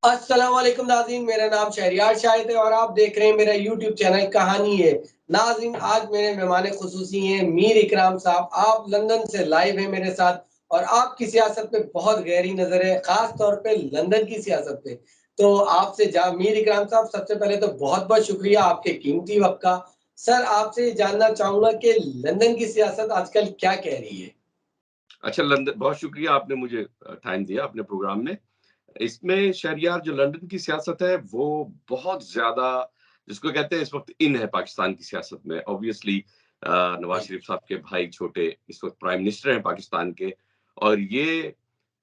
अस्सलाम वालेकुम नाज़रीन, मेरा नाम शहरियार शाहिद है और आप देख रहे हैं मेरा यूट्यूब चैनल कहानी है। नाज़रीन, आज मेरे मेहमान ख़ुसूसी हैं मीर इकराम साहब। आप लंदन से लाइव हैं मेरे साथ और आपकी सियासत पे बहुत गहरी नज़र है, ख़ास तौर पे लंदन की सियासत पे। तो आपसे जा मीर इकराम साहब, सबसे पहले तो बहुत-बहुत शुक्रिया आपके कीमती वक़्त का। सर, आपसे ये जानना चाहूँगा कि लंदन की सियासत आजकल क्या कह रही है? अच्छा लंदन बहुत शुक्रिया आपने मुझे टाइम दिया अपने प्रोग्राम में। इसमें शहरयार जो लंदन की सियासत है वो बहुत ज़्यादा जिसको कहते हैं इस वक़्त इन है पाकिस्तान की सियासत में। ऑब्वियसली नवाज़ जी, शरीफ साहब के भाई छोटे इस वक़्त प्राइम मिनिस्टर हैं पाकिस्तान के और ये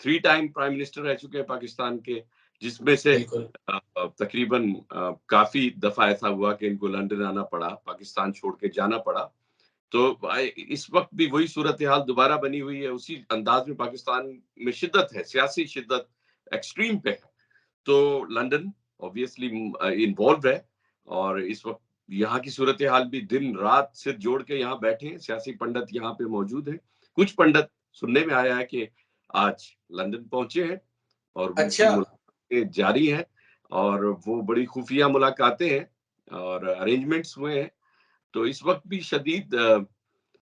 3 टाइम प्राइम मिनिस्टर रह चुके हैं पाकिस्तान के, जिसमें से बिल्कुल। तकरीबन काफ़ी दफ़ा ऐसा हुआ कि इनको लंदन आना पड़ा, पाकिस्तान छोड़ के जाना पड़ा। तो इस वक़्त भी वही सूरत-ए-हाल दोबारा बनी हुई है, उसी अंदाज़ में पाकिस्तान में शिद्दत है, सियासी शिद्दत एक्सट्रीम पे है। तो लंदन ऑब्वियसली इन्वॉल्व्ड है और इस वक़्त यहाँ की सूरत-ए-हाल भी दिन-रात सिर जोड़ के यहाँ बैठे हैं, सियासी पंडित यहाँ पे मौजूद हैं। कुछ पंडित सुनने में आया है कि आज लंदन पहुँचे हैं और उनकी अच्छा। मुलाकातें जारी हैं और वो बड़ी खुफिया मुलाकातें हैं और अरेंजमेंट्स हुए हैं। तो इस वक़्त भी शदीद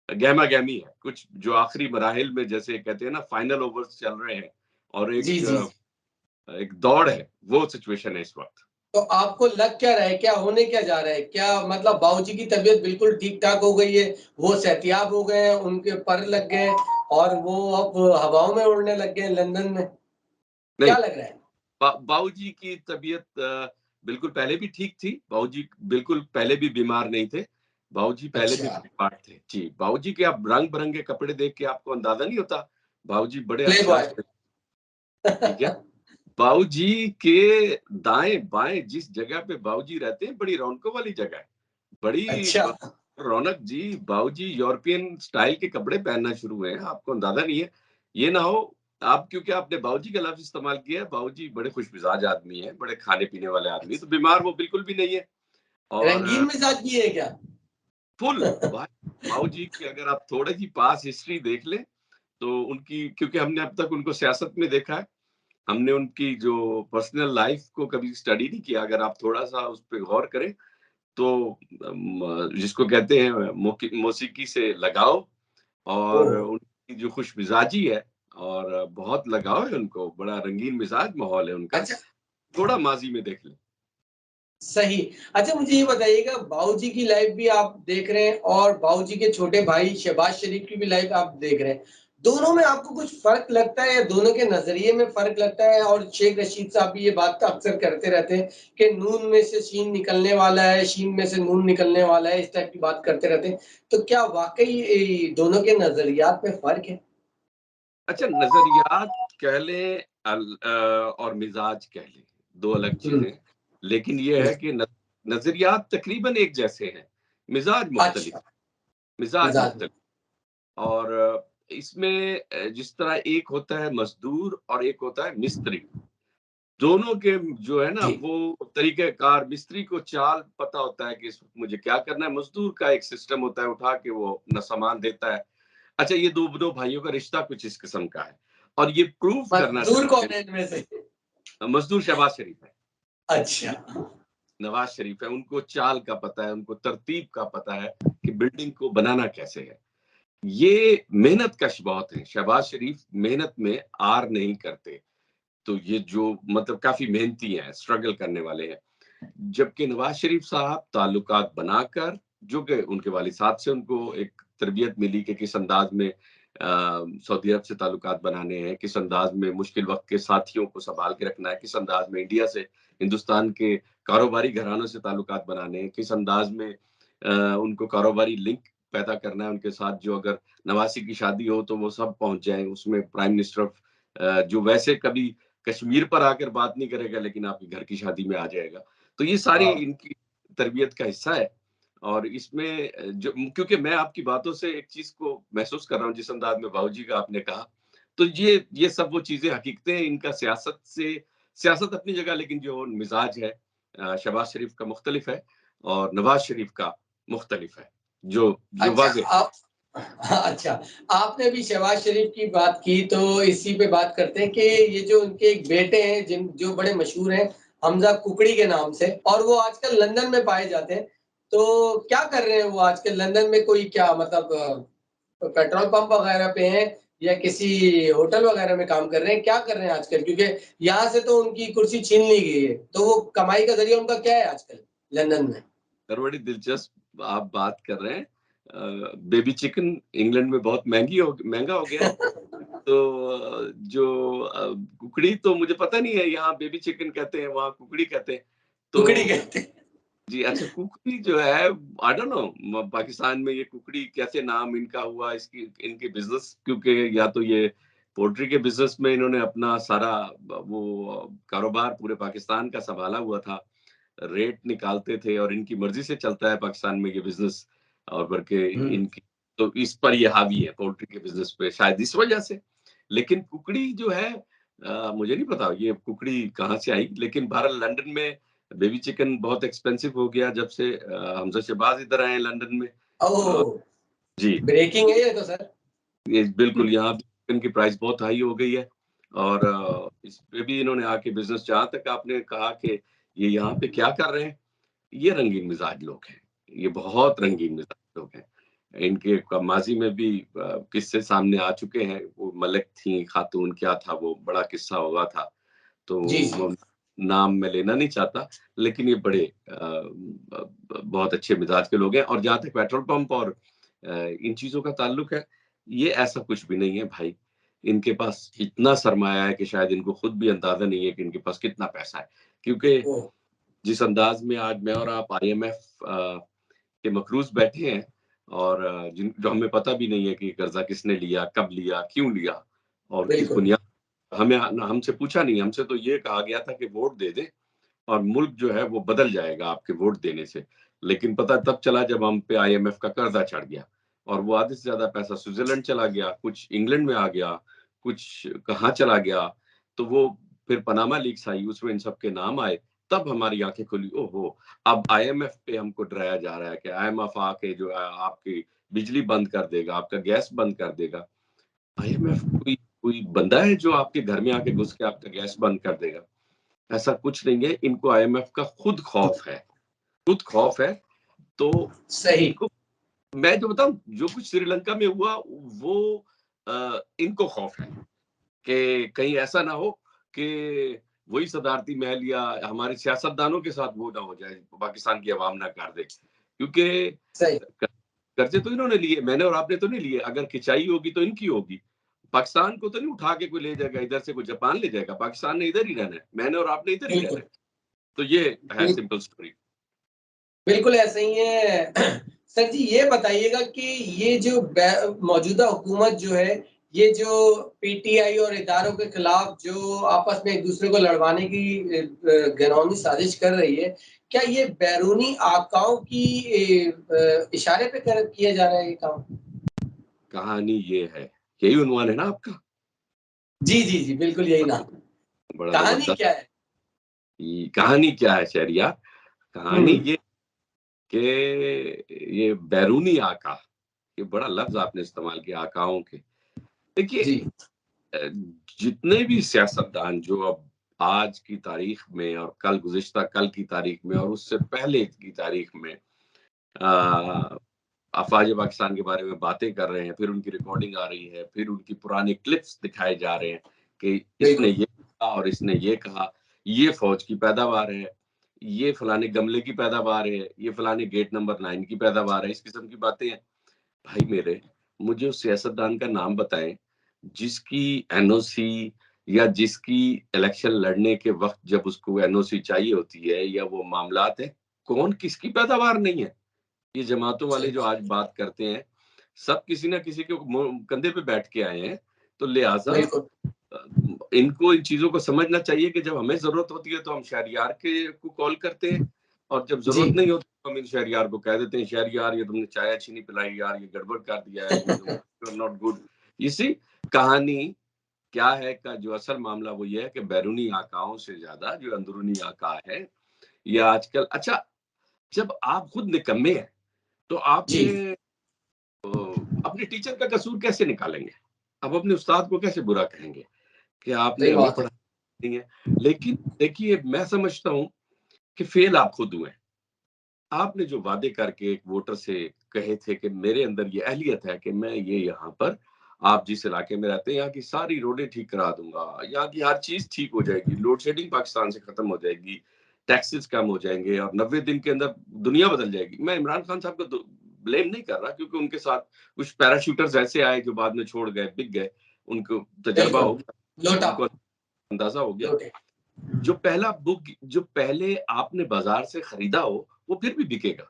गहमा-गहमी है। कुछ जो आखिरी मराहिल में जैसे कहते हैं ना फाइनल ओवर्स चल रहे हैं और जी, जी। एक दौड़ है, वो सिचुएशन है इस वक़्त। तो आपको लग क्या रहा है? क्या होने क्या जा रहा है? क्या मतलब बाबूजी की तबीयत बिल्कुल ठीक-ठाक हो गई है, वो सेहतियाब हो गए हैं, उनके पर लग गए हैं और वो अब हवाओं में उड़ने लग गए हैं लंदन में? नहीं, क्या लग रहा है? बाबूजी की तबीयत बिल्कुल पहले भी ठीक थी। बाबूजी बिल्कुल पहले भी बीमार नहीं थे। बाबूजी पहले भी अच्छा, फिट-फाट थे। जी, बाबूजी के आप रंग-बिरंगे कपड़े देख के आपको अंदाज़ा नहीं होता। बाबूजी बड़े अच्छा प्लेबॉय। से ठीक है। बाबूजी के दाएँ-बाएँ जिस जगह पे बाबूजी रहते हैं, बड़ी रौनकों वाली जगह है। बड़ी अच्छा, रौनक जी, बाबूजी यूरोपियन स्टाइल के कपड़े पहनना शुरू हुए हैं, आपको अंदाज़ा नहीं है। ये ना हो आप क्योंकि आपने बाबूजी का लफ्ज़ इस्तेमाल किया है, बाबूजी बड़े खुशमिज़ाज आदमी हैं, बड़े खाने-पीने वाले आदमी हैं, तो बीमार वो बिल्कुल भी नहीं है और रंगीन मिजाज की है क्या? फुल भाई बाबूजी की अगर आप थोड़ी-सी पास्ट हिस्ट्री देख लें, तो उनकी क्योंकि हमने अब तक उनको सियासत में देखा है, हमने उनकी जो पर्सनल लाइफ़ को कभी स्टडी नहीं किया, अगर आप थोड़ा-सा उस पे गौर करें तो जिसको कहते हैं मौसीकी से लगाव और ओह! उनकी जो खुशमिजाजी है और बहुत लगाव है उनको, बड़ा रंगीन मिजाज माहौल है उनका, अच्छा, थोड़ा माज़ी में देख लें। सही। अच्छा, मुझे ये बताइएगा, बाबूजी की लाइफ़ भी आप देख रहे हैं और बाबूजी के छोटे भाई शहबाज शरीफ की भी लाइफ़ आप देख रहे हैं। दोनों में आपको कुछ फ़र्क लगता है या दोनों के नज़रिए में फ़र्क लगता है? और शेख रशीद साहब भी ये बात तो अक्सर करते रहते हैं कि नून में से शीन निकलने वाला है, शीन में से नून निकलने वाला है, इस टाइप की बात करते रहते हैं। तो क्या वाक़ई दोनों के नज़रियात में फ़र्क है? अच्छा नज़रियात कह लें और मिजाज कह लें, 2 अलग हुँ, चीज़ें, लेकिन ये है कि नज़रियात तकरीबन एक जैसे हैं, मिजाज मुख्तलिफ अच्छा, मिजाज मिज़ाज में। मुख्तलिफ और इसमें जिस तरह एक होता है मज़दूर और एक होता है मिस्त्री। दोनों के जो है ना जी, वो तरीक़ेकार मिस्त्री को चाल पता होता है कि इस वक़्त मुझे क्या करना है, मज़दूर का एक सिस्टम होता है उठा के वो अपना सामान देता है। अच्छा ये 2 भाइयों का रिश्ता कुछ इस किस्म का है और ये प्रूव करना मज़दूर चाहते कौन है इनमें से? हैं मज़दूर शहबाज शरीफ है, अच्छा, नवाज़ शरीफ है, उनको चाल का पता है, उनको तरतीब का पता है कि बिल्डिंग को बनाना कैसे है। ये मेहनतकश बहुत हैं, शहबाज शरीफ मेहनत में आर नहीं करते। तो ये जो मतलब काफ़ी मेहनती हैं, स्ट्रगल करने वाले हैं। जबकि नवाज़ शरीफ साहब ताल्लुकात बनाकर जो कि उनके वालिद साहब से उनको एक तरबियत मिली कि किस अंदाज़ में सऊदी अरब से ताल्लुकात बनाने हैं, किस अंदाज़ में मुश्किल वक़्त के साथियों को सँभाल के रखना है, किस अंदाज़ में इंडिया से हिंदुस्तान के कारोबारी घरानों से ताल्लुकात बनाने हैं, किस अंदाज़ में उनको कारोबारी लिंक पैदा करना है उनके साथ जो अगर नवाज़ी की शादी हो तो वो सब पहुँच जाएँ, उसमें प्राइम मिनिस्टर ऑफ जो वैसे कभी कश्मीर पर आकर बात नहीं करेगा लेकिन आपके घर की शादी में आ जाएगा। तो ये सारी हाँ। इनकी तरबियत का हिस्सा है और इसमें जो क्योंकि मैं आपकी बातों से एक चीज़ को महसूस कर रहा हूँ जिस अंदाज़ में बाबूजी का आपने कहा, तो ये सब वो चीज़ें हकीकतें हैं इनका सियासत अपनी जगह लेकिन जो मिज़ाज है शहबाज शरीफ का मुख्तलिफ है और नवाज़ शरीफ का मुख्तलिफ है, जो अच्छा, वाज़ेह अब है। अच्छा, आपने अभी शहबाज शरीफ की बात की, तो इसी पे बात करते हैं कि ये जो उनके एक बेटे हैं, जो बड़े मशहूर हैं, हमज़ा कुकड़ी के नाम से, और वो आजकल लंदन में पाए जाते हैं। तो क्या कर रहे हैं वो आजकल लंदन में? कोई क्या मतलब पेट्रोल पंप वगैरह पे हैं या किसी होटल वगैरह में काम कर रहे हैं? क्या कर रहे हैं आजकल? क्योंकि यहाँ से तो उनकी कुर्सी छीन ली गई है, तो वो कमाई का ज़रिया उनका क्या है आजकल लंदन में? सर बड़ी दिलचस्प आप बात कर रहे हैं। बेबी चिकन इंग्लैंड में बहुत महंगा हो गया है। तो जो कुकड़ी तो मुझे पता नहीं है, यहाँ बेबी चिकन कहते हैं, वहाँ कुकड़ी कहते हैं। कुकड़ी तो कहते हैं। जी, अच्छा कुकड़ी जो है आई डोंट नो पाकिस्तान में ये कुकड़ी कैसे नाम इनका हुआ, इसकी इनके बिज़नेस, क्योंकि या तो ये पोल्ट्री के बिज़नेस में इन्होंने अपना सारा वो कारोबार पूरे पाकिस्तान का सँभाला हुआ था। रेट निकालते थे और इनकी मर्ज़ी से चलता है पाकिस्तान में ये बिज़नेस, और बल्कि हुँ। इनकी तो इस पर ये हावी है पोल्ट्री के बिज़नेस पे, शायद इस वजह से। लेकिन कुकड़ी जो है मुझे नहीं पता ये कुकड़ी कहाँ से आई, लेकिन बहरहाल लंदन में बेबी चिकन बहुत एक्सपेंसिव हो गया जब से हमज़ा शहबाज इधर आए हैं लंदन में। अ, ओह! जी, ब्रेकिंग है ये तो सर। ये बिल्कुल यहाँ पे चिकन की प्राइस बहुत हाई हो गई है, और इस पे भी इन्होंने आके बिज़नेस, जहाँ तक आपने कहा कि ये यहाँ पे क्या कर रहे हैं, ये रंगीन मिजाज लोग हैं। ये बहुत रंगीन मिजाज लोग हैं। इनके माज़ी में भी किस्से सामने आ चुके हैं। वो मलिक थी खातून, क्या था वो बड़ा किस्सा हुआ था। तो जी, जी। वो नाम मैं लेना नहीं चाहता, लेकिन ये बड़े बहुत अच्छे मिजाज के लोग हैं, और जहाँ तक पेट्रोल पंप और इन चीज़ों का ताल्लुक है, ये ऐसा कुछ भी नहीं है भाई। इनके पास इतना सरमाया है कि शायद इनको खुद भी अंदाज़ा नहीं है कि इनके पास कितना पैसा है। क्योंकि ओह! जिस अंदाज़ में आज मैं और आप आईएमएफ के मकरूज़ बैठे हैं, और जिन जो हमें पता भी नहीं है कि कर्ज़ा किसने लिया, कब लिया, क्यों लिया और किस बिल्कुल। बुनियाद, हमें हमसे पूछा नहीं, हमसे तो ये कहा गया था कि वोट दे दें और मुल्क जो है वो बदल जाएगा आपके वोट देने से। लेकिन पता तब चला जब हम पे आईएमएफ का कर्ज़ा चढ़ गया, और वो आधे से ज़्यादा पैसा स्विट्ज़रलैंड चला गया, कुछ इंग्लैंड में आ गया, कुछ कहाँ चला गया। तो वो फिर पनामा लीक्स आई, उसमें इन सब के नाम आए, तब हमारी आँखें खुली, ओहो! अब आईएमएफ पे हमको डराया जा रहा है कि आईएमएफ आके जो है आपकी बिजली बंद कर देगा, आपका गैस बंद कर देगा। आईएमएफ कोई कोई बंदा है जो आपके घर में आके घुस के आपका गैस बंद कर देगा? ऐसा कुछ नहीं है, इनको आईएमएफ का खुद खौफ है, तो सही। इनको मैं जो बताऊँ, जो कुछ श्रीलंका में हुआ वो इनको खौफ है कि कहीं ऐसा ना हो कि वही सदारती महल या हमारे सियासतदानों के साथ वो ना हो जाए, पाकिस्तान की अवाम ना कर दे। क्योंकि सही। क कर्ज़े तो इन्होंने लिए, मैंने और आपने तो नहीं लिए, अगर खिंचाई होगी तो इनकी होगी। पाकिस्तान को तो नहीं उठा के कोई ले जाएगा, इधर से कोई जापान ले जाएगा, पाकिस्तान ने इधर ही रहना है, मैंने और आपने इधर ही रहना बिल्कुल। है। तो ये है बिल सिंपल स्टोरी। बिल्कुल ऐसा ही है। सर जी ये बताइएगा कि ये जो मौजूदा हुकूमत जो है, ये जो पीटीआई और इदारों के खिलाफ जो आपस में एक-दूसरे को लड़वाने की घिनौनी साजिश कर रही है, क्या ये बैरूनी आकाओं की इशारे पे किया जा रहा है ये काम? कहानी ये है, यही उन्वान है ना आपका? जी, जी, जी, बिल्कुल यही नाम है। बड़ा कहानी ज़बरदस्त। क्या है? कहानी क्या है शहरियार? हुँ। कहानी ये कि ये बैरूनी आका, ये बड़ा लफ्ज़ आपने इस्तेमाल किया आकाओं के। देखिए जी, अ, जितने भी सियासतदान जो अब आज की तारीख में और गुज़िश्ता कल की तारीख में और उससे पहले की तारीख में अफ़वाज पाकिस्तान के बारे में बातें कर रहे हैं, फिर उनकी रिकॉर्डिंग आ रही है, फिर उनकी पुरानी क्लिप्स दिखाए जा रहे हैं कि इसने बिल्कुल। ये कहा और इसने ये कहा, ये फ़ौज की पैदावार है, ये फलाने गमले की पैदावार है, ये फलाने गेट नंबर 9 की पैदावार है, इस किस्म की बातें हैं। भाई मेरे, मुझे उस सियासतदान का नाम बताएँ, जिसकी एनओसी या जिसकी इलेक्शन लड़ने के वक़्त जब उसको एनओसी चाहिए होती है या वो मामलात हैं, कौन किसकी पैदावार नहीं है? ये जमातों वाले सही जो बात आज बात करते हैं, सब किसी न किसी के कंधे पे बैठ के आए हैं, तो लिहाज़ा बिल्कुल। अ, इनको इन चीज़ों को समझना चाहिए कि जब हमें ज़रूरत होती है तो हम शहरयार के को कॉल करते हैं, और जब जी। ज़रूरत नहीं होती तो हम इन शहरयार को कह देते हैं, "शहरयार ये तुमने चाय अच्छी नहीं पिलाई यार, ये गड़बड़ कर दिया है, ये तुम you are not good." You see कहानी क्या है का जो असल मामला वो ये है कि बैरूनी आकाओं से ज़्यादा जो अंदरूनी आका है, ये आजकल जब आप खुद निकम्मे हैं, तो जी। आपने अपने अपने टीचर का कसूर कैसे निकालेंगे? आप अपने उस्ताद को कैसे बुरा कहेंगे कि आपने सही हमें बात है। पढ़ाया नहीं है? लेकिन देखिए, मैं समझता हूँ कि फेल आप खुद हुए। आपने जो वादे करके एक वोटर से कहे थे कि मेरे अंदर ये अहलियत है कि मैं ये यहाँ पर, आप जिस इलाके में रहते हैं, यहाँ की सारी रोडें ठीक करा दूँगा, यहाँ की हर चीज़ ठीक हो जाएगी, लोड शेडिंग पाकिस्तान से खत्म हो जाएगी, टैक्सेस कम हो जाएँगे और 90 दिन के अंदर दुनिया बदल जाएगी। मैं इमरान खान साहब को ब्लेम नहीं कर रहा, क्योंकि उनके साथ कुछ पैराशूटर्स ऐसे आए जो बाद में छोड़ गए, बिक गए, उनको तजर्बा बिल्कुल, हो गया, लोटा, उनको अंदाज़ा हो गया। लोटे। जो पहले आपने बाज़ार से खरीदा हो, वो फिर भी बिकेगा।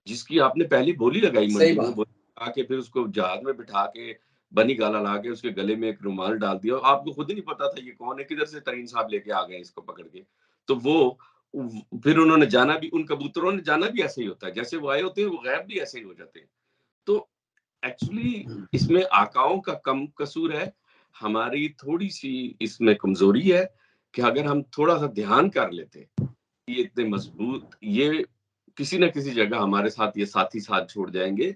जिसकी आपने पहली बोली लगाई सही मंडी में, बात। बोली लगा के फिर उसको जहाज में बिठा के बनी गाला ला के उसके गले में एक रुमाल डाल दिया, और आपको खुद ही नहीं पता था ये कौन है, किधर से तरीन साहब लेके आ गए इसको पकड़ के। तो वो फिर उन्होंने जाना भी, उन कबूतरों ने जाना भी ऐसे ही होता है, जैसे वो आए होते हैं वो गायब भी ऐसे ही हो जाते हैं। तो एक्चुअली इसमें आकाओं का कम कसूर है, हमारी थोड़ी-सी इसमें कमज़ोरी है कि अगर हम थोड़ा-सा ध्यान कर लेते, ये इतने मजबूत, ये किसी न किसी जगह हमारे साथ ये साथी साथ छोड़ जाएँगे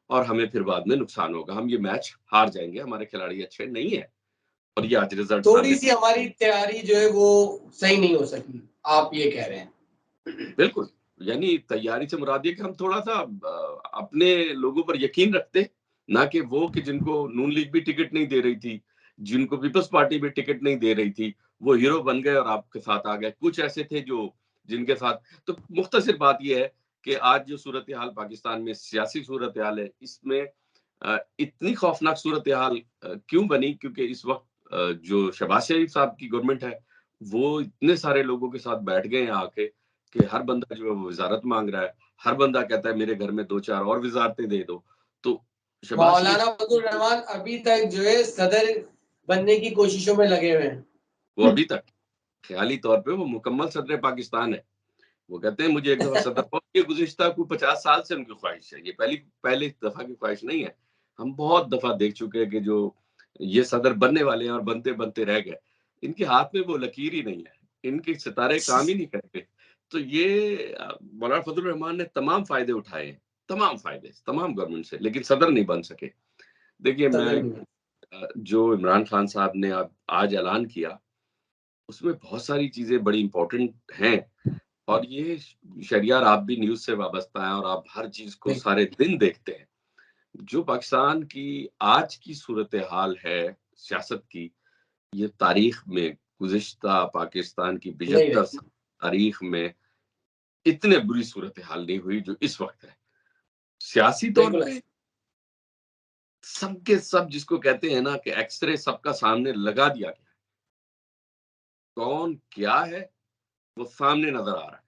और हमें फिर बाद में नुकसान होगा। हम ये मैच हार जाएँगे, हमारे खिलाड़ी अच्छे नहीं हैं और ये आज रिज़ल्ट सामने। थोड़ी-सी हमारी तैयारी जो है वो सही नहीं हो सकी, आप ये कह रहे हैं। बिल्कुल, यानी तैयारी से मुराद ये कि हम थोड़ा-सा अपने लोगों पर यकीन रखते, ना कि वो कि जिनको नून लीग भी टिकट नहीं दे रही थी, जिनको पीपल्स पार्टी भी टिकट नहीं दे रही थी, वो हीरो बन गए और आपके साथ आ गए। कुछ ऐसे थे जो जिनके साथ, तो मुख्तसर बात ये है कि आज जो सूरत-ए-हाल पाकिस्तान में सियासी सूरत-ए-हाल है, इसमें इतनी खौफनाक सूरत-ए-हाल क्यों बनी? क्योंकि इस वक़्त जो शहबाज शरीफ साहब की गवर्नमेंट है, वो इतने सारे लोगों के साथ बैठ गए हैं आके कि हर बंदा जो है वो वज़ारत माँग रहा है। हर बंदा कहता है मेरे घर में 2-4 और वज़ारतें दे दो। तो शहबाज शरीफ मौलाना फजल रहमान अभी तक जो है सदर बनने की कोशिशों में लगे हुए हैं। वो अभी तक ख़याली तौर पे वो मुकम्मल सदर पाकिस्तान है। वो कहते हैं मुझे एक दफ़ा सदर ये गुज़िश्ता कोई 50 साल से उनकी ख़्वाहिश है। ये पहली दफ़ा की ख़्वाहिश नहीं है। हम बहुत दफ़ा देख चुके हैं कि जो ये सदर बनने वाले हैं और बनते-बनते रह गए। इनके हाथ में वो लकीर ही नहीं है। इनके सितारे काम ही नहीं करते। तो ये मौलाना फजल रहमान ने तमाम फ़ायदे उठाए हैं। तमाम फ़ायदे, तमाम गवर्नमेंट से, लेकिन सदर नहीं बन सके। देखिए, सदर मैं में। जो इमरान खान साहब ने अब आज ऐलान किया, उसमें बहुत सारी चीज़ें बड़ी इम्पोर्टेंट हैं। और ये शहरियार, आप भी न्यूज़ से वाबस्ता हैं और आप हर चीज़ को बिल्कुल, सारे दिन देखते हैं। जो पाकिस्तान की आज की सूरत-ए-हाल है सियासत की, ये तारीख में, गुज़िश्ता पाकिस्तान की नहीं 75 रही। साल तारीख में इतने बुरी सूरत-ए-हाल नहीं हुई जो इस वक़्त है। सियासी तौर बिल्कुल पे सब के सब, जिसको कहते हैं ना कि एक्स-रे सबका सामने लगा दिया गया। कौन क्या है, वो सामने नज़र आ रहा है।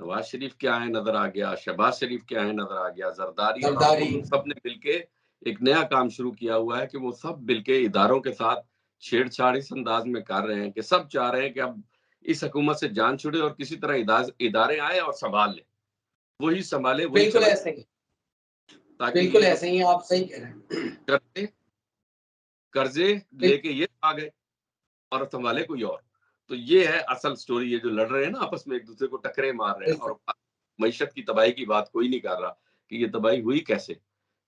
नवाज शरीफ क्या है नज़र आ गया, शहबाज शरीफ क्या है नज़र आ गया, जरदारी और जरदारी। हुकूमत सब ने मिलके एक नया काम शुरू किया हुआ है कि वो सब मिलके इदारों के साथ छेड़छाड़ इस अंदाज में कर रहे हैं कि सब चाह रहे हैं कि अब इस हुकूमत से जान छुड़े और किसी तरह इदारे आए और संभाल लें। वही संभाले, वही बिल्कुल चलाएँ, ऐसे ही, ताकि बिल्कुल ये लोग ऐसे ही आप सही कह रहे हैं। कर्ज़े कर्ज़े बिल लेके ये आ गए और संभाले कोई और। तो ये है असल स्टोरी, ये जो लड़ रहे हैं ना आपस में, एक-दूसरे को टक्करें मार रहे हैं, बिल्कुल, और मईशत की तबाही की बात कोई नहीं कर रहा कि ये तबाही हुई कैसे?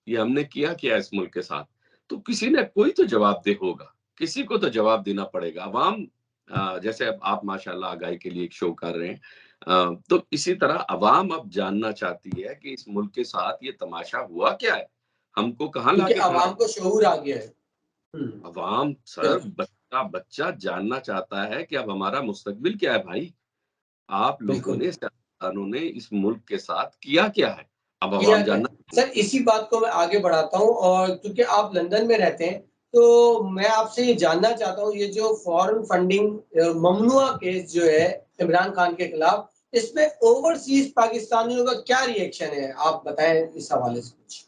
ये हमने किया क्या इस मुल्क के साथ? तो किसी ने कोई तो जवाबदेह होगा, किसी को तो जवाब देना पड़ेगा। अवाम जैसे अब आप माशाल्लाह आगाही के लिए एक शो कर रहे हैं, तो इसी तरह अवाम अब जानना चाहती है कि इस मुल्क के साथ ये तमाशा हुआ क्या है? हमको कहाँ क्योंकि लाके खड़ा। अवाम को शऊर आ गया है। हुँ, अवाम सर, बिल्कुल, बच्चा जानना चाहता है कि अब हमारा मुस्तकबिल क्या है भाई? आप लोगों बिल्कुल। ने, सियासतदानों ने इस मुल्क के साथ किया क्या है? अब किया अवाम क्या है? जानना। सर इसी बात को मैं आगे बढ़ाता हूँ और क्योंकि आप लंदन में रहते हैं, तो मैं आपसे ये जानना चाहता हूँ ये जो फॉरेन फंडिंग ममनुआ केस जो है इमरान खान के खिलाफ, इसमें ओवरसीज़ पाकिस्तानियों का क्या रिएक्शन है? आप बताएँ इस हवाले से कुछ।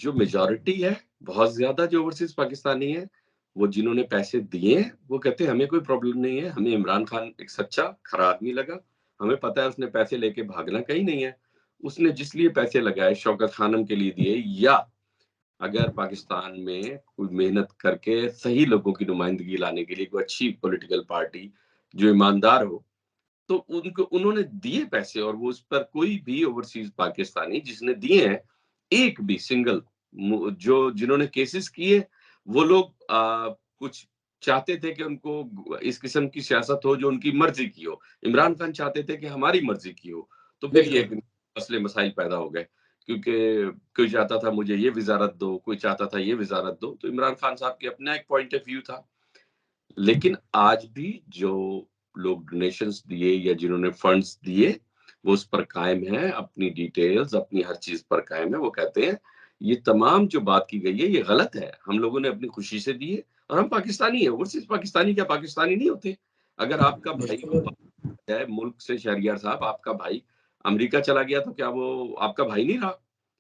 जो मेजॉरिटी है, बहुत ज़्यादा जो ओवरसीज़ पाकिस्तानी हैं, वो जिन्होंने पैसे दिए हैं, वो कहते हैं हमें कोई प्रॉब्लम नहीं है, हमें इमरान खान एक सच्चा, खरा आदमी लगा। हमें पता है उसने पैसे लेके भागना कहीं नहीं है। उसने जिस लिए पैसे लगाए, शौकत खानम के लिए दिए, या अगर पाकिस्तान में कोई मेहनत करके सही लोगों की नुमाइंदगी लाने के लिए कोई अच्छी पॉलिटिकल पार्टी जो ईमानदार हो, तो उनको उन्होंने दिए पैसे, और वो उस पर कोई भी ओवरसीज़ पाकिस्तानी जिसने दिए हैं, एक भी सिंगल जो जिन्होंने केसेस किए वो लोग कुछ चाहते थे कि उनको इस किस्म की सियासत हो जो उनकी मर्जी की हो। इमरान खान चाहते थे कि हमारी मर्जी की हो, तो फिर ये मसले मसाइल पैदा हो गए, क्योंकि कोई चाहता था मुझे ये वजारत दो, कोई चाहता था ये वजारत दो, तो इमरान खान साहब के अपना एक पॉइंट ऑफ व्यू था। लेकिन आज भी जो लोग डोनेशंस दिए या जिन्होंने फंड्स दिए वो उस पर कायम है, अपनी डिटेल्स अपनी हर चीज पर कायम है। वो कहते हैं ये तमाम जो बात की गई है ये गलत है, हम लोगों ने अपनी खुशी से दिए और हम पाकिस्तानी है। ओवरसीज पाकिस्तानी क्या पाकिस्तानी नहीं होते? अगर आपका भाई है मुल्क से, शहरियार साहब आपका भाई अमेरिका चला गया तो क्या वो आपका भाई नहीं रहा?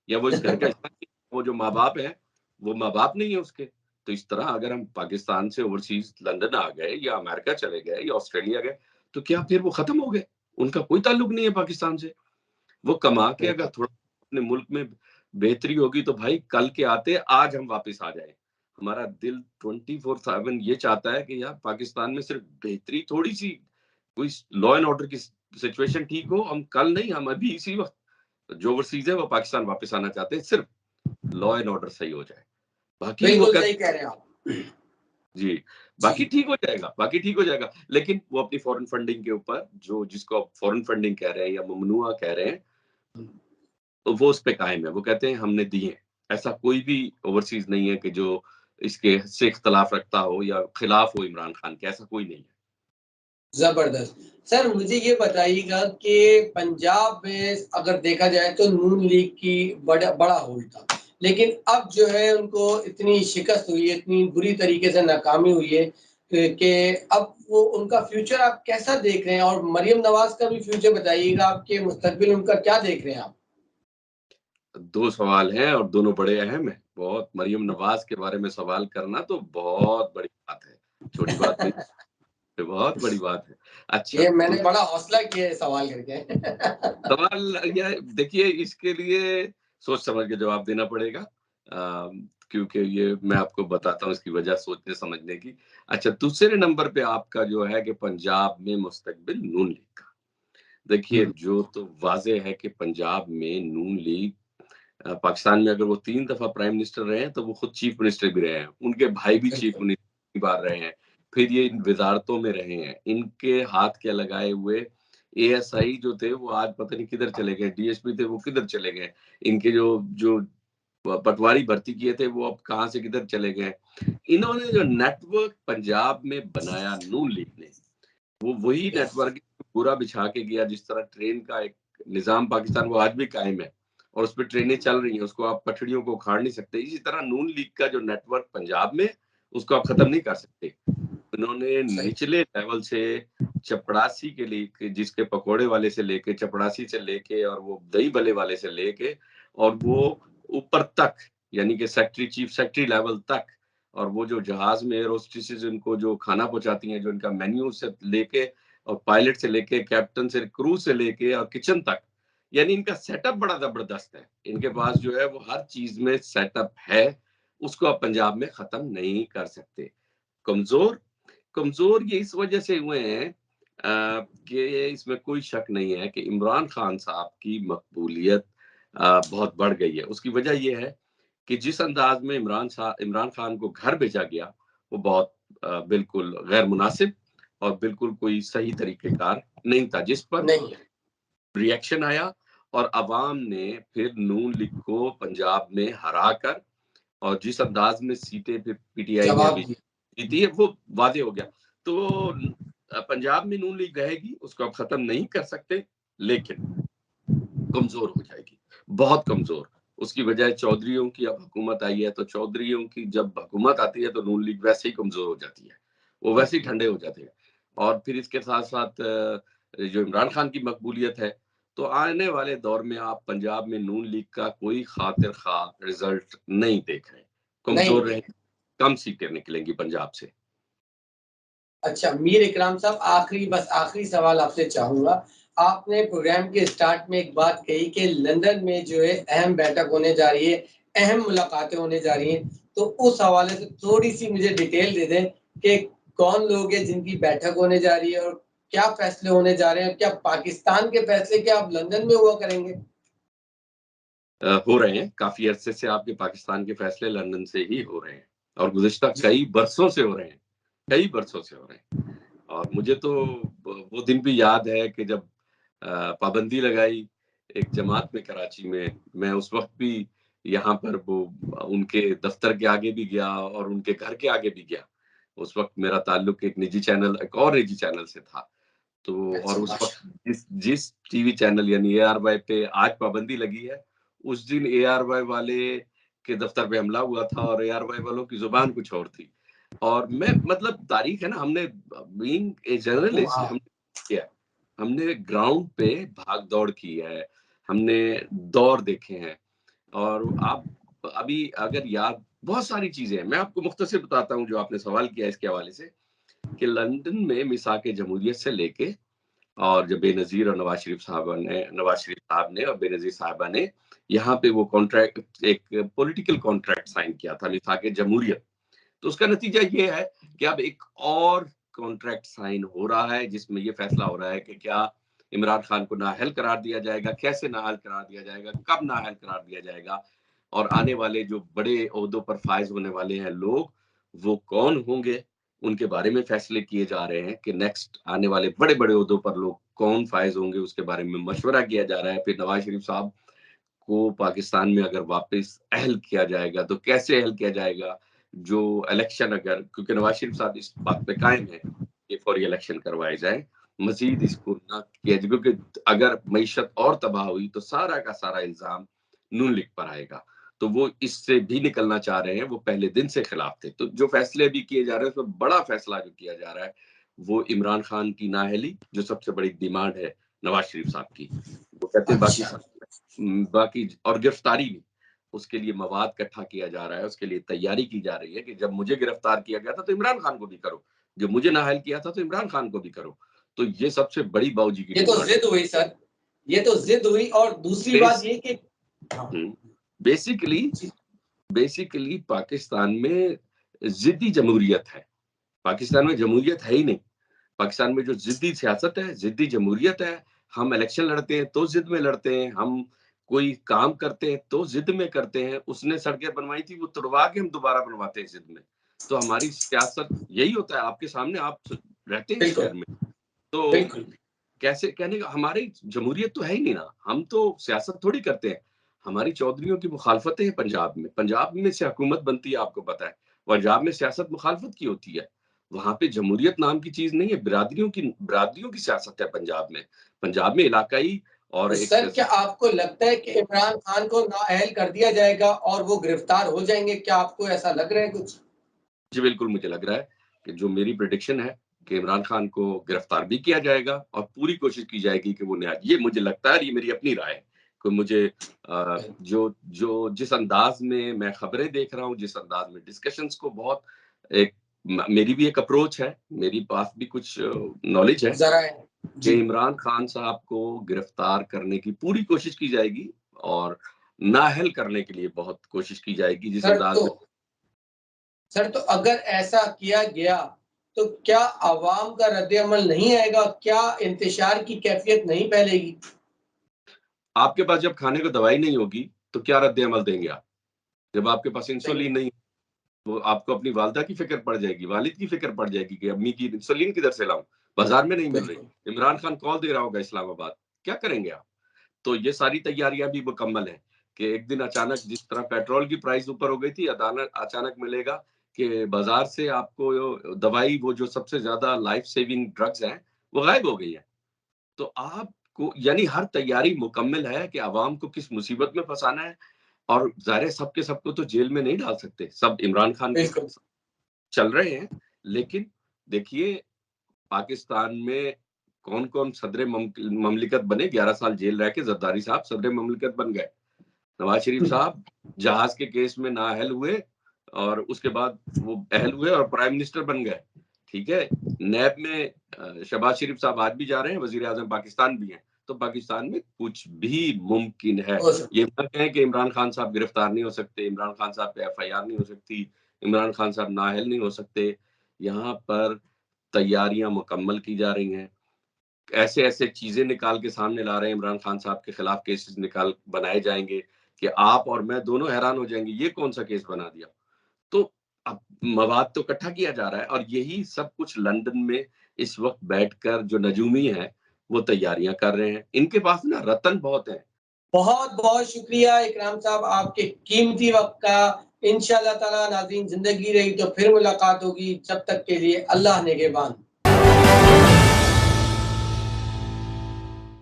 या वो इस घर का हिस्सा नहीं? वो जो माँ बाप है वो माँ बाप नहीं है उसके? तो इस तरह अगर हम पाकिस्तान से ओवरसीज लंदन आ गए या अमेरिका चले गए या ऑस्ट्रेलिया गए तो क्या फिर वो खत्म हो गए? उनका कोई ताल्लुक नहीं है पाकिस्तान से। वो कमा के अगर थोड़ा अपने मुल्क में बेहतरी होगी तो भाई कल के आते आज हम वापस आ जाए। हमारा दिल 24/7 ये चाहता है कि यार पाकिस्तान में सिर्फ बेहतरी, थोड़ी सी कोई लॉ एंड ऑर्डर की सिचुएशन ठीक हो, हम कल नहीं, हम अभी इसी वक्त जो ओवरसीज है वो पाकिस्तान वापस आना चाहते हैं, सिर्फ लॉ एंड ऑर्डर सही हो जाए। बाकी वो बिल्कुल सही कह रहे हैं आप जी, जी। बाकी ठीक हो जाएगा, बाकी ठीक हो जाएगा। लेकिन वो अपनी फॉरेन फंडिंग के ऊपर जो जिसको आप फॉरेन फंडिंग कह रहे हैं या ममनुआ कह रहे हैं, तो वो उस पे कायम है। वो कहते हैं हमने दिए। ऐसा कोई भी ओवरसीज नहीं है कि जो इसके से इख्तिलाफ रखता हो या खिलाफ हो इमरान खान के, ऐसा कोई नहीं है। जबरदस्त। सर मुझे ये बताइएगा कि पंजाब में अगर देखा जाए तो नून लीग की बड़ा होल्ड था, लेकिन अब जो है उनको इतनी शिकस्त हुई है, इतनी बुरी तरीके से नाकामी हुई है कि अब वो उनका फ्यूचर आप कैसा देख रहे हैं? और मरियम नवाज का भी फ्यूचर बताइएगा, आपके मुस्तकबिल उनका क्या देख रहे हैं आप? 2 सवाल हैं और दोनों बड़े अहम हैं। बहुत मरियम नवाज के बारे में सवाल करना तो बहुत बड़ी बात है, छोटी बात नहीं, ये बहुत बड़ी बात है। अच्छा, ये तो मैंने बड़ा हौसला किया है सवाल करके। सवाल ये देखिए, इसके लिए सोच समझ के जवाब देना पड़ेगा, क्योंकि ये मैं आपको बताता हूँ इसकी वजह सोचने समझने की। अच्छा, दूसरे नंबर पे आपका जो है कि पंजाब में मुस्तकबिल नून लीग का। देखिए, जो तो वाज़ेह है कि पंजाब में नून लीग पाकिस्तान में अगर वो 3 दफ़ा प्राइम मिनिस्टर रहे हैं, तो वो खुद चीफ मिनिस्टर भी रहे हैं। उनके भाई भी चीफ बिल्कुल। मिनिस्टर 3 बार रहे हैं। फिर ये इन वज़ारतों में रहे हैं। इनके हाथ के लगाए हुए एएसआई जो थे, वो आज पता नहीं किधर चले गए, डीएसपी थे वो किधर चले गए। इनके जो जो पटवारी भर्ती किए थे, वो अब कहाँ से किधर चले गए। इन्होंने जो नेटवर्क पंजाब में बनाया नून लीग ने, वो वही नेटवर्क पूरा बिछा के गया। जिस तरह ट्रेन का एक निजाम पाकिस्तान वो आज भी कायम है और उस पर ट्रेनें चल रही हैं, उसको आप पटरियों को उखाड़ नहीं सकते। इसी तरह नून लीग का जो नेटवर्क पंजाब में, उसको आप खत्म नहीं कर सकते। उन्होंने सही। निचले लेवल से चपड़ासी के लिए, जिसके पकोड़े वाले से लेके, चपड़ासी से लेके और वो दही भल्ले वाले से लेके और वो ऊपर तक, यानी कि सेक्रेटरी, चीफ सेक्रेटरी लेवल तक, और वो जो जहाज में एयर होस्टेसेस उनको जो खाना पहुंचाती हैं, जो इनका मेन्यू से लेके और पायलट से लेके कैप्टन से क्रू से लेके और किचन तक, यानी इनका सेटअप बड़ा जबरदस्त है। इनके पास जो है वो हर चीज में सेटअप है, उसको आप पंजाब में खत्म नहीं कर सकते। कमजोर कमजोर ये इस वजह से हुए हैं कि इसमें कोई शक नहीं है कि इमरान खान साहब की मकबूलियत बहुत बढ़ गई है। उसकी वजह ये है कि जिस अंदाज में इमरान खान को घर भेजा गया, वो बहुत बिल्कुल गैर मुनासिब और बिल्कुल कोई सही तरीकेकार नहीं था, जिस पर नहीं। रिएक्शन आया और अवाम ने फिर नून लीग को पंजाब में हरा कर, और जिस अंदाज में सीटें फिर पीटीआई ने जवाब अभी दिए। जीती है वो वादे हो गया। तो पंजाब में नून लीग रहेगी, उसको आप खत्म नहीं कर सकते, लेकिन कमजोर हो जाएगी, बहुत कमजोर। उसकी बजाय चौधरियों की अब हुकूमत आई है, तो चौधरियों की जब हुकूमत आती है तो नून लीग वैसे ही कमजोर हो जाती है, वो वैसे ही ठंडे हो जाते हैं। और फिर इसके साथ साथ जो इमरान खान की मकबूलियत है, तो आने वाले दौर में आप पंजाब में नून लीग का कोई खातिर खा रिजल्ट नहीं देख रहे। नहीं कमजोर रहे, देख। कम सीटें निकलेंगी पंजाब से। अच्छा मीर इकराम साहब, आखिरी सवाल आपसे चाहूँगा। आपने प्रोग्राम के स्टार्ट में एक बात कही कि लंदन में जो है अहम बैठक होने जा रही है, अहम मुलाकातें होने जा रही हैं। तो उस हवाले से थोड़ी-सी मुझे डिटेल दे दें कि कौन लोग हैं जिनकी बैठक होने जा रही है और क्या फैसले होने जा रहे हैं? क्या पाकिस्तान के फैसले क्या अब लंदन में हुआ करेंगे? हो रहे हैं, काफी अरसे से आपके पाकिस्तान के फैसले लंदन से ही हो रहे हैं और गुज़िश्ता कई बरसों से हो रहे हैं, कई बरसों से हो रहे हैं। और मुझे तो वो दिन भी याद है कि जब पाबंदी लगाई एक जमात में कराची में, मैं उस वक़्त भी यहाँ पर वो उनके दफ्तर के आगे भी गया और उनके घर के आगे भी गया। उस वक़्त मेरा ताल्लुक एक और निजी चैनल से था। तो और अच्छा, उस वक़्त जिस जिस टीवी चैनल यानी एआरवाई पे आज पाबंदी लगी है, उस दिन एआरवाई वाले के दफ्तर पे हमला हुआ था और एआरवाई वालों की ज़ुबान कुछ और थी। और मैं मतलब तारीख है ना, हमने बीइंग ए जर्नलिस्ट वाह! किया। हमने ग्राउंड पे भाग-दौड़ की है, हमने दौर देखे हैं और आप अभी अगर याद बहुत सारी चीज़ें हैं। मैं आपको मुख्तसर बताता हूँ जो आपने सवाल किया इसके हवाले से, कि लंदन में मिसाक-ए जमहूरियत से लेके और जब बेनज़ीर और नवाज़ शरीफ साहब ने और बेनज़ीर साहिबा ने यहाँ पे वो कॉन्ट्रैक्ट एक पॉलिटिकल कॉन्ट्रैक्ट साइन किया था मिसाक-ए जमहूरियत। तो उसका नतीजा ये है कि अब एक और कॉन्ट्रैक्ट साइन हो रहा है जिसमें ये फैसला हो रहा है कि क्या इमरान खान को नाअहल करार दिया जाएगा, कैसे नाअहल करार दिया जाएगा, कब नाअहल करार दिया जाएगा और आने वाले जो बड़े ओहदों पर फाइज होने वाले हैं लोग, वो कौन होंगे, उनके बारे में फैसले किए जा रहे हैं कि नेक्स्ट आने वाले बड़े-बड़े ओहदों पर लोग कौन फाइज होंगे, उसके बारे में मशवरा किया जा रहा है। फिर नवाज़ शरीफ साहब को पाकिस्तान में अगर वापस अहल किया जाएगा, तो कैसे अहल किया जाएगा? जो इलेक्शन अगर क्योंकि नवाज़ शरीफ साहब इस बात पे कायम हैं कि फौरी इलेक्शन करवाए जाएँ, मज़ीद इसको ना किया जाए क्योंकि अगर मईशत और तबाह हुई, तो सारा का सारा इल्ज़ाम नून लीग पर आएगा। तो वो इससे भी निकलना चाह रहे हैं, वो पहले दिन से खिलाफ थे। तो जो फैसले अभी किए जा रहे हैं, उसमें बड़ा फैसला जो किया जा रहा है, वो इमरान खान की नाअहली, जो सबसे बड़ी डिमांड है नवाज़ शरीफ साहब की। वो कहते हैं अच्छा। बाकी और गिरफ्तारी भी, उसके लिए मवाद इकट्ठा किया जा रहा है, उसके लिए तैयारी की जा रही है कि जब मुझे गिरफ्तार किया गया था, तो इमरान खान को भी करो। जब मुझे नाअहल किया था, तो इमरान खान को भी करो। तो ये सबसे बड़ी बाऊजी की ये तो डिमांड है। ज़िद हुई सर, ये तो ज़िद हुई और दूसरी बात बेस ये कि हाँ, हुँ, बेसिकली जी, बेसिकली पाकिस्तान में ज़िद्दी जमहूरियत है। पाकिस्तान में जमहूरियत है ही नहीं। पाकिस्तान में जो ज़िद्दी सियासत है, ज़िद्दी जमहूरियत है। हम इलेक्शन लड़ते हैं, तो ज़िद में लड़ते हैं। हम कोई काम करते हैं, तो ज़िद में करते हैं। उसने सड़कें बनवाई थी, वो तुड़वा के हम दोबारा बनवाते हैं ज़िद में। तो हमारी सियासत यही होता है, आपके सामने आप रहते हैं इस बिल्कुल, शहर में। तो बिल्कुल। कैसे कहने का हमारी जमहूरियत तो है ही नहीं ना, हम तो सियासत थोड़ी करते हैं। हमारी चौधरियों की मुखालफतें हैं पंजाब में। पंजाब में से हुकूमत बनती है आपको पता है। पंजाब में सियासत मुखालफत की होती है। वहाँ पे जमहूरियत नाम की चीज़ नहीं है, बिरादरियों की सियासत है पंजाब में। पंजाब में इलाकाई और तो एक सर क्या आपको लगता है कि इमरान खान को नाअहल कर दिया जाएगा और वो गिरफ्तार हो जाएँगे? क्या आपको ऐसा लग रहा है कुछ? जी, बिल्कुल मुझे लग रहा है कि जो मेरी प्रेडिक्शन है कि इमरान खान को गिरफ्तार भी किया जाएगा और पूरी कोशिश की जाएगी कि वो न्याय ये मुझे लगता है और ये मेरी अपनी राय है कि मुझे जो जो जिस अंदाज में मैं खबरें देख रहा हूँ, जिस अंदाज में डिस्कशंस को बहुत एक मेरी भी एक अप्रोच है, मेरी पास भी कुछ नॉलेज है ज़राए कि जी। इमरान खान साहब को गिरफ्तार करने की पूरी कोशिश की जाएगी और नाअहल करने के लिए बहुत कोशिश की जाएगी जिस सर अंदाज तो में सर तो अगर ऐसा किया गया, तो क्या अवाम का रद्द-ए-अमल नहीं आएगा? क्या इंतशार की कैफ़ियत नहीं फैलेगी? आपके पास जब खाने को दवाई नहीं होगी, तो क्या रद्द-ए-अमल देंगे आप? जब आपके पास सही इंसुलिन है, नहीं, तो आपको अपनी वालिदा की फ़िक्र पड़ जाएगी, वालिद की फ़िक्र पड़ जाएगी कि अम्मी की इंसुलिन किधर से लाऊँ? बाज़ार में नहीं मिल रही। बिल्कुल। इमरान खान कॉल दे रहा होगा इस्लामाबाद, क्या करेंगे आप? तो ये सारी तैयारियाँ भी मुकम्मल हैं कि एक दिन अचानक जिस तरह पेट्रोल की प्राइस ऊपर हो गई थी, अचानक मिलेगा कि बाज़ार से आपको दवाई वो जो सबसे ज़्यादा लाइफ़ सेविंग ड्रग्स हैं, वो गायब हो गई हैं। तो आपको यानी हर तैयारी मुकम्मल है कि अवाम को किस मुसीबत में फँसाना है और ज़ाहिर है सब के सबको तो जेल में नहीं डाल सकते। सब इमरान खान के बिल्कुल, साथ चल रहे हैं, लेकिन देखिए पाकिस्तान में कौन-कौन सदर ममलिकत बने, 11 साल जेल रह के ज़रदारी साहब सदर ममलिकत बन गए। नवाज़ शरीफ हुँ, साहब जहाज़ के केस में नाअहल हुए और उसके बाद वो अहल हुए और प्राइम मिनिस्टर बन गए, ठीक है? नैब में शहबाज शरीफ साहब आज भी जा रहे हैं, वज़ीर-ए-आज़म पाकिस्तान भी हैं। तो पाकिस्तान में कुछ भी मुमकिन है। हो सकता ये मत कहें कि इमरान खान साहब गिरफ्तार नहीं हो सकते, इमरान खान साहब पे एफआईआर नहीं हो सकती, इमरान खान साहब नाअहल नहीं हो सकते। यहाँ पर तैयारियाँ मुकम्मल की जा रही हैं। ऐसे-ऐसे चीज़ें निकाल के सामने ला रहे हैं इमरान खान साहब के खिलाफ केसेस बनाए जाएँगे कि आप और मैं दोनों हैरान हो जाएंगे, ये कौन सा केस बना दिया। तो अब मवाद तो इकट्ठा किया जा रहा है और यही सब कुछ लंदन में इस वक्त बैठकर जो नजूमी है वो तैयारियां कर रहे हैं। इनके पास ना रतन बहुत है। बहुत बहुत शुक्रिया इकराम साहब आपके कीमती वक्त का। इंशाल्लाह ताला नाज़रीन, जिंदगी रही तो फिर मुलाकात होगी। जब तक के लिए अल्लाह निगहबान।